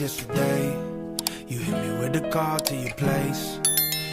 yesterday. You hit me with a call to your place.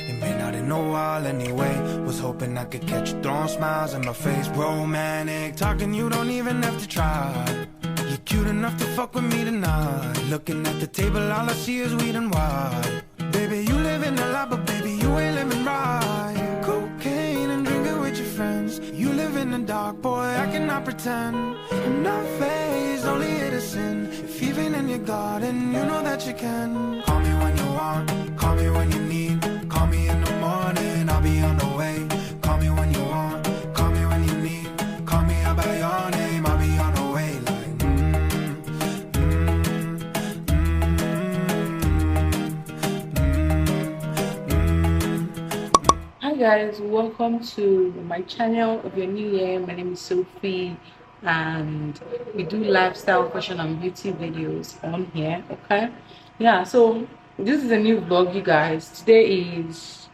It been out in a while anyway. Was hoping I could catch you throwing smiles in my face. Romantic talking, you don't even have to try. You're cute enough to fuck with me tonight. Looking at the table, all I see is weed and wine. Baby, you living a lot, but baby, you ain't living right. Cocaine and drinking with your friends. You live in the dark, boy, I cannot pretend. I'm not phased, only here to sin. If even in your garden, you know that you can. Call me when you want, call me when you need. Call me in the morning, I'll be on the way. Call me when you want, call me when you need. Call me out by your name, I'll be on the way. Hi guys, welcome to my channel. If you're new here, my name is Sophie and we do lifestyle, fashion and beauty videos on here. Okay, yeah, so this is a new vlog, you guys. Today is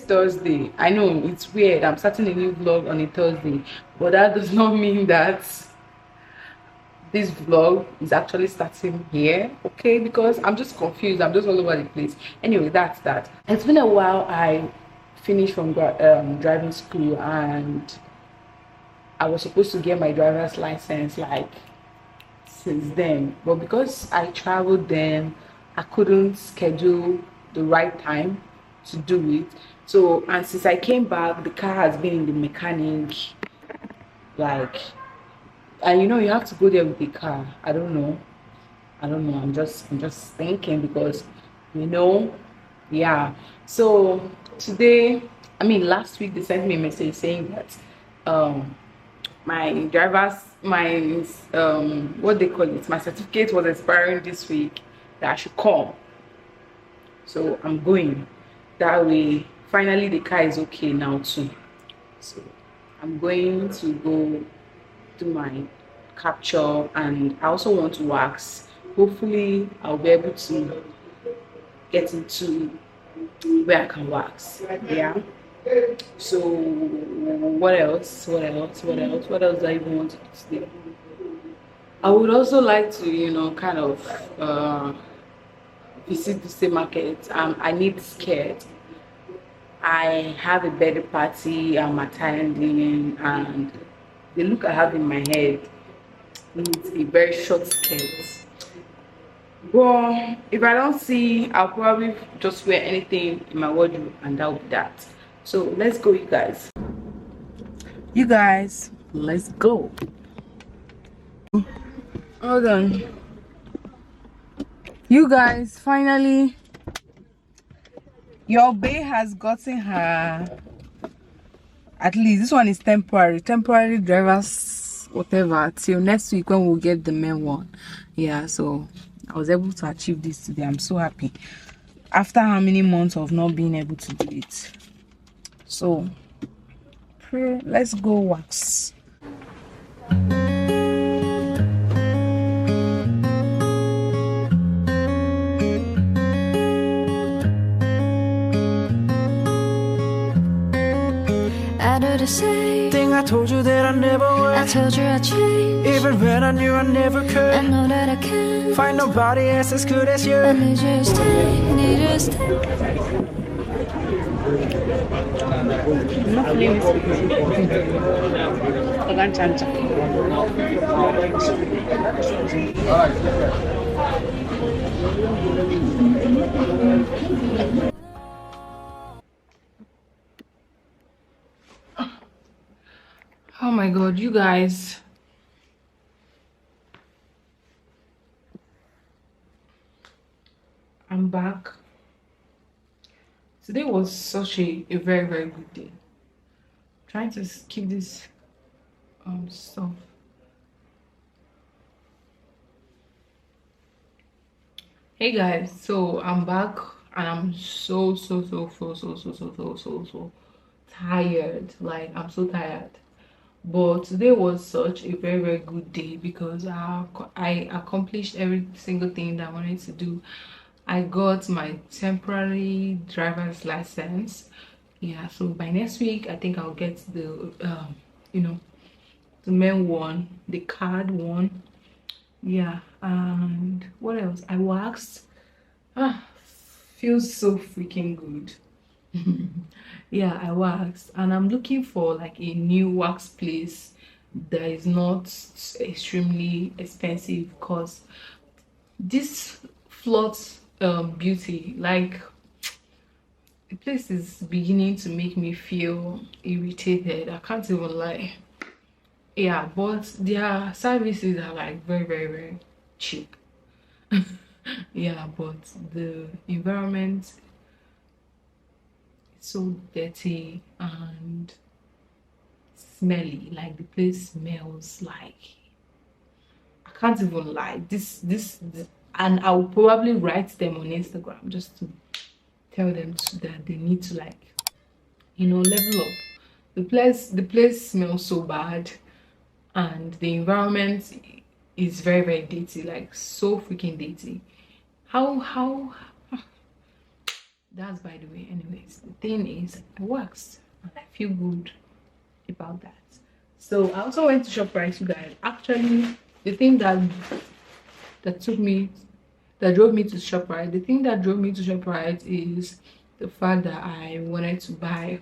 Thursday. I know it's weird, I'm starting a new vlog on a Thursday, but that does not mean that this vlog is actually starting here, okay? Because I'm just confused, I'm just all over the place. Anyway, that's that. It's been a while. I finished from driving school and I was supposed to get my driver's license like since then, but because I traveled then, I couldn't schedule the right time to do it. So, and since I came back, the car has been in the mechanic, like, and you know, you have to go there with the car. I don't know, I'm just thinking, because you know, yeah. So today, I mean last week, they sent me a message saying that my what they call it, my certificate was expiring this week, that I should come. So I'm going. That way finally the car is okay now too. So I'm going to go do my capture, and I also want to wax. Hopefully I'll be able to get into where I can wax. Yeah. So what else do I even want to do today? I would also like to, you know, kind of visit the same market. I need skirt. I have a birthday party I'm attending, and the look I have in my head needs a very short skirt. But if I don't see, I'll probably just wear anything in my wardrobe, and that will be that. So let's go, you guys. You guys, let's go. Hold on. You guys, finally, your bae has gotten her, at least this one is temporary drivers whatever till next week when we'll get the main one. Yeah, so I was able to achieve this today. I'm so happy after how many months of not being able to do it. So let's go wax. I do the same thing I told you that I never would. I told you I'd change, Even when I knew I never could. I know that I can Find nobody else as good as you. I need you to stay, need you to stay. Oh my god, you guys. I'm back. Today was such a very, very good day. Trying to keep this stuff. Hey guys, so I'm back and I'm so tired. Like, I'm so tired. But today was such a very, very good day because I accomplished every single thing that I wanted to do. I got my temporary driver's license. Yeah, so by next week I think I'll get the you know, the main one, the card one. Yeah, and what else? I waxed. Ah, feels so freaking good. Yeah, I waxed, and I'm looking for like a new wax place that is not extremely expensive, because this float beauty, like, the place is beginning to make me feel irritated. I can't even lie. Yeah, but their services are like very, very, very cheap. Yeah, but the environment is so dirty and smelly. Like, the place smells like, I can't even lie. This, and I'll probably write them on Instagram just to tell them that they need to, like, level up. The place smells so bad, and the environment is very, very dirty, like so freaking dirty. How That's by the way. Anyways, the thing is, I waxed and I feel good about that. So I also went to ShopRite, you guys. Actually, the thing that took me that drove me to ShopRite, the thing that drove me to ShopRite is the fact that I wanted to buy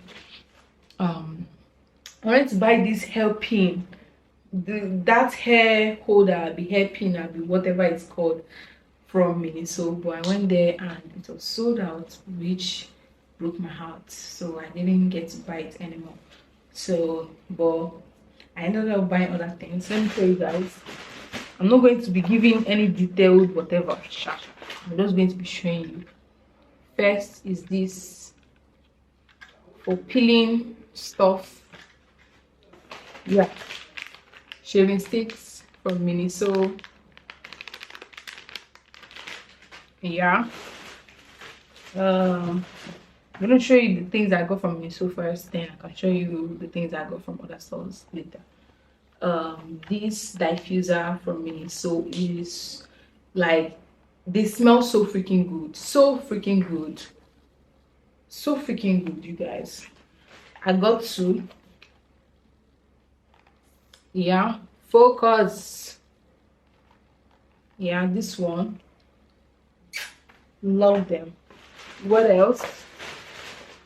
this hair pin, that hair holder, the hair pin, or whatever it's called, from Minnesota. But I went there and it was sold out, which broke my heart. So I didn't get to buy it anymore. So, but I ended up buying other things. Let me tell you guys. I'm not going to be giving any detailed whatever. I'm just going to be showing you. First is this for peeling stuff. Yeah, shaving sticks from Minnesota. Yeah. I'm gonna show you the things I got from Minnesota first, then I can show you the things I got from other stores later. This diffuser from Minnesota is like, they smell so freaking good, so freaking good, so freaking good, you guys. I got two. Yeah, focus. Yeah, this one, love them. What else?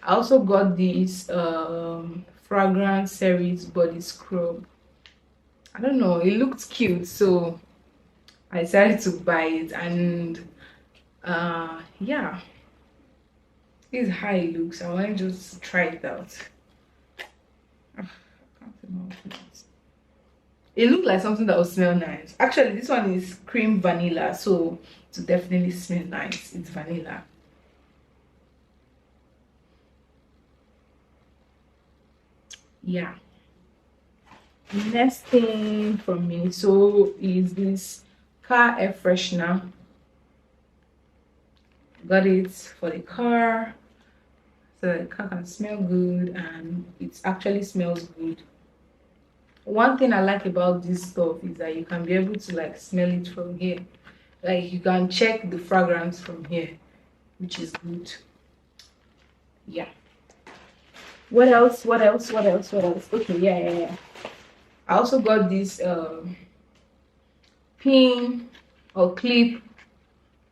I also got this fragrance series body scrub. I don't know, it looked cute, so I decided to buy it. And yeah, this is how it looks. I want to just try it out. I can't remember. It looked like something that will smell nice. Actually, this one is cream vanilla, so to definitely smell nice. It's vanilla. Yeah. Next thing from Minnesota is this car air freshener. Got it for the car, so the car can smell good, and it actually smells good. One thing I like about this stuff is that you can be able to like smell it from here. Like, you can check the fragrance from here, which is good. Yeah. What else? Okay, yeah. I also got this pin or clip,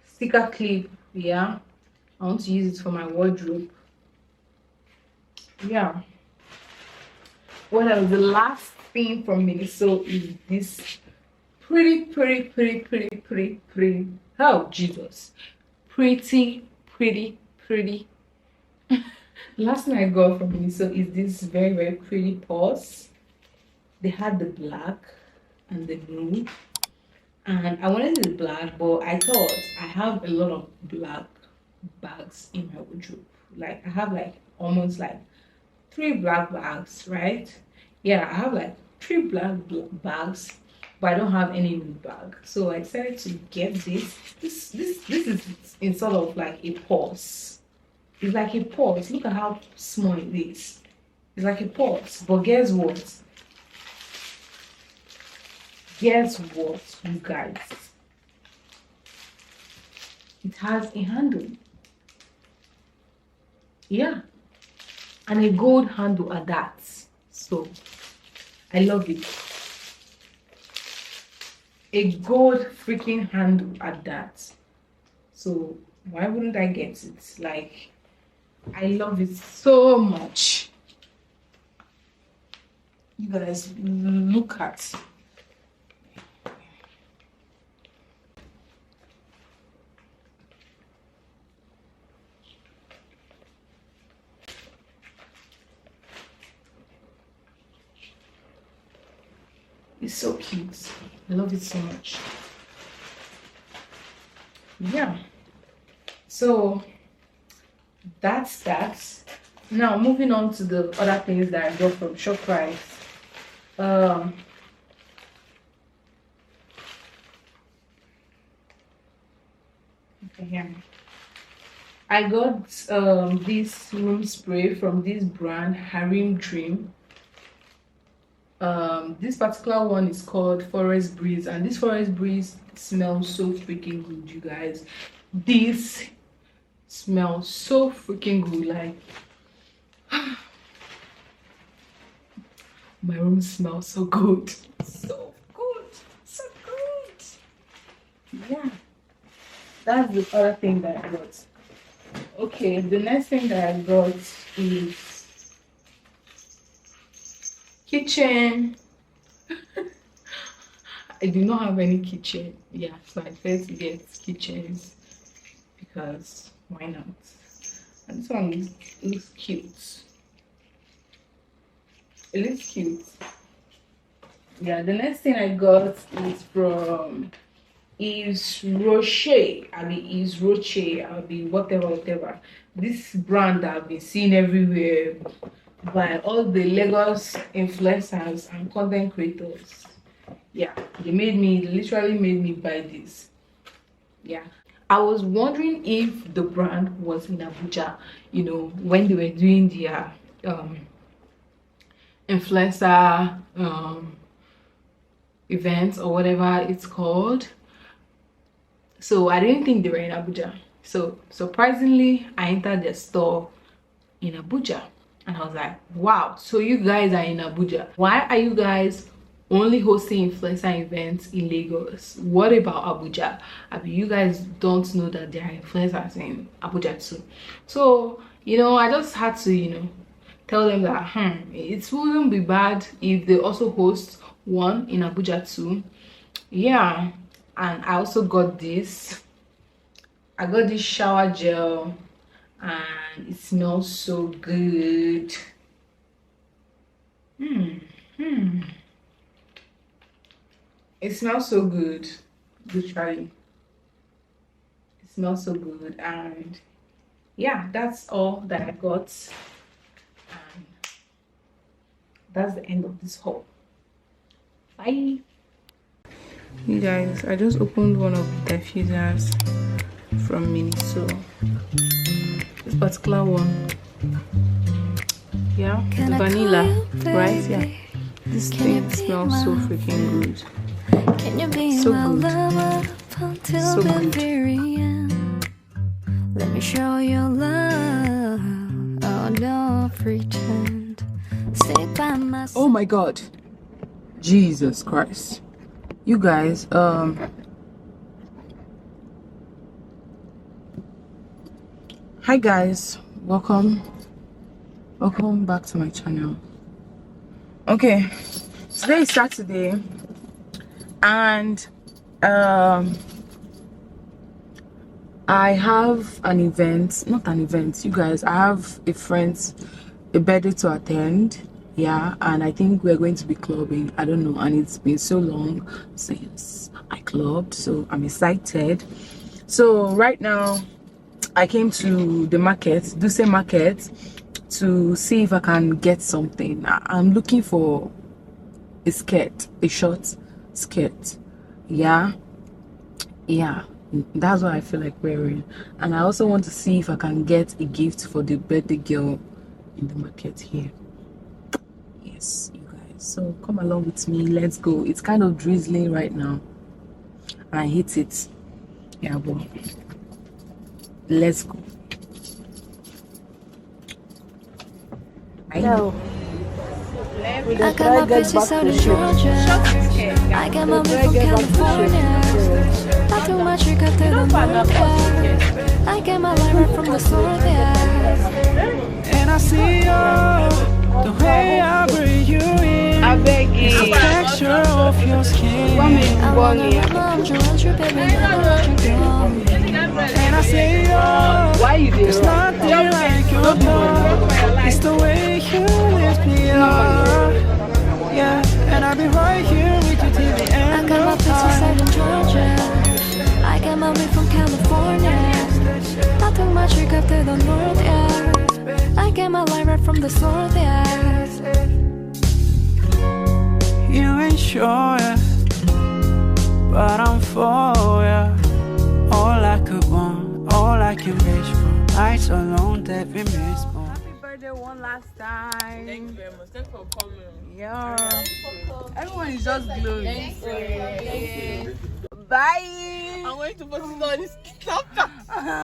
sticker clip. Yeah, I want to use it for my wardrobe. Yeah. What else? The last thing from Minnesota is this pretty. Oh Jesus, pretty. Last thing I got from Minnesota is this very, very pretty purse. They had the black and the blue, and I wanted the black, but I thought I have a lot of black bags in my wardrobe. Like, I have like almost like 3 black bags, right? Yeah, I have like 3 black bags, but I don't have any new bag. So I decided to get this. This is in sort of like a purse. It's like a purse. Look at how small it is. It's like a purse, but guess what? Guess what, you guys? It has a handle. Yeah, and a gold handle at that. So I love it. a gold freaking handle at that. So why wouldn't I get it? Like, I love it so much. You guys, look at. It's so cute. I love it so much. Yeah. So that's that. Now moving on to the other things that I got from ShopRite. Okay, here. I got this room spray from this brand Harim Dream. This particular one is called Forest Breeze, and this Forest Breeze smells so freaking good, you guys. This smells so freaking good. Like, my room smells so good, so good, so good. Yeah, that's the other thing that I got. Okay, the next thing that I got is kitchen. I do not have any kitchen. Yeah, so I first get kitchens because why not? And this one looks cute. It looks cute. Yeah, the next thing I got is from Yves Rocher. Yves Rocher, whatever. This brand that I've been seeing everywhere by all the Lagos influencers and content creators. Yeah, they literally made me buy this. Yeah, I was wondering if the brand was in Abuja, you know, when they were doing their influencer events or whatever it's called. So I didn't think they were in Abuja. So surprisingly, I entered their store in Abuja and I was like, wow, so you guys are in Abuja. Why are you guys only hosting influencer events in Lagos? What about Abuja? I mean, you guys don't know that there are influencers in Abuja too. So, you know, I just had to, you know, tell them that it wouldn't be bad if they also host one in Abuja too. Yeah, and I also got this. I got this shower gel and it smells so good. It smells so good, literally. It smells so good, and yeah, that's all that I got. And that's the end of this haul. Bye. You guys, I just opened one of the diffusers from Miniso. This particular one. Yeah, the vanilla, right? Yeah. This thing smells so freaking good. Can you be So my good. lover up until So the good. very end? Let me show you love. Oh, don't pretend. Stay by my side. Oh my god, Jesus Christ, you guys, hi guys, welcome back to my channel. Okay, today is Saturday and I have an event, not an event, you guys, I have a birthday to attend. Yeah, and I think we're going to be clubbing. I don't know, and it's been so long since I clubbed, so I'm excited. So right now I came to the market, Duse Market, to see if I can get something. I'm looking for a skirt, a short skirt. Yeah, that's what I feel like wearing. And I also want to see if I can get a gift for the birthday girl in the market here. Yes, you guys, so come along with me, let's go. It's kind of drizzling right now. I hate it. Yeah, but let's go. I got my pieces out in Georgia. I came all the way from California. I took my trip up to the north, yeah. I get my life right from the source, yeah. And I see you, the way I breathe you in. I beg The you. texture of your skin. I wanna love you, want you, baby, I want you gone. And I say yo, Why you there's did nothing like your love. It's the way you lift me up. Yeah, and I'll be right here with you till the I end got my of place time. inside in Georgia. I got my weed from California. I took my trip up to the north, yeah. I get my life right from the source, yeah. You ain't sure, yeah, but I'm for ya. All I could want, all I can reach for. Nights alone that we miss more. Happy birthday one last time. Thank you very much. Thanks for coming. Yeah. Everyone is just glowing. Thank you. Bye. I'm going to put it on his snapchat.